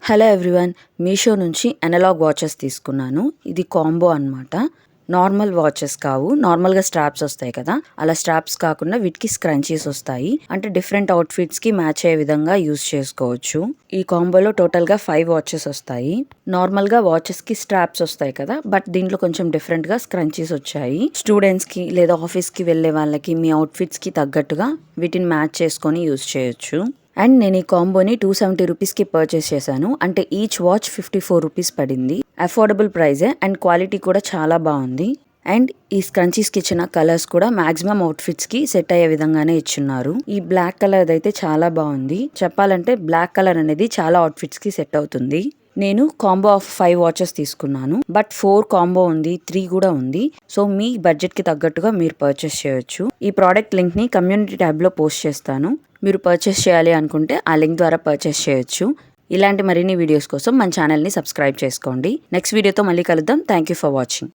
Hello everyone, Meesho నుంచి analogue watches తీసుకున్నాను. ఇది కాంబో అన్నమాట. నార్మల్ వాచెస్ కావు, నార్మల్గా స్ట్రాప్స్ వస్తాయి కదా, అలా స్ట్రాప్స్ కాకుండా వీటికి స్క్రంచీస్ వస్తాయి. అంటే డిఫరెంట్ అవుట్ఫిట్స్కి మ్యాచ్ అయ్యే విధంగా యూస్ చేసుకోవచ్చు. ఈ కాంబోలో టోటల్గా 5 వాచెస్ వస్తాయి. నార్మల్గా వాచెస్కి స్ట్రాప్స్ వస్తాయి కదా, బట్ దీంట్లో కొంచెం డిఫరెంట్గా స్క్రంచీస్ వచ్చాయి. స్టూడెంట్స్కి లేదా ఆఫీస్కి వెళ్ళే వాళ్ళకి మీ అవుట్ఫిట్స్కి తగ్గట్టుగా వీటిని మ్యాచ్ చేసుకొని యూస్ చేయొచ్చు. అండ్ నేను ఈ కాంబోని 270 రూపీస్కి పర్చేస్ చేశాను. అంటే ఈచ్ వాచ్ 54 రూపీస్ పడింది. అఫోర్డబుల్ ప్రైజే అండ్ క్వాలిటీ కూడా చాలా బాగుంది. అండ్ ఈ స్క్రంచీస్కి ఇచ్చిన కలర్స్ కూడా మాక్సిమం అవుట్ఫిట్స్కి సెట్ అయ్యే విధంగానే ఇచ్చున్నారు. ఈ బ్లాక్ కలర్ అయితే చాలా బాగుంది. చెప్పాలంటే బ్లాక్ కలర్ అనేది చాలా అవుట్ఫిట్స్కి సెట్ అవుతుంది. నేను కాంబో ఆఫ్ 5 వాచెస్ తీసుకున్నాను. బట్ 4 కాంబో ఉంది, 3 కూడా ఉంది. సో మీ బడ్జెట్కి తగ్గట్టుగా మీరు పర్చేస్ చేయొచ్చు. ఈ ప్రోడక్ట్ లింక్ని కమ్యూనిటీ ట్యాబ్లో పోస్ట్ చేస్తాను. మీరు పర్చేస్ చేయాలి అనుకుంటే ఆ లింక్ ద్వారా పర్చేస్ చేయొచ్చు. ఇలాంటి మరిన్ని వీడియోస్ కోసం మన ఛానల్ని సబ్స్క్రైబ్ చేసుకోండి. నెక్స్ట్ వీడియోతో మళ్ళీ కలుద్దాం. Thank you for watching.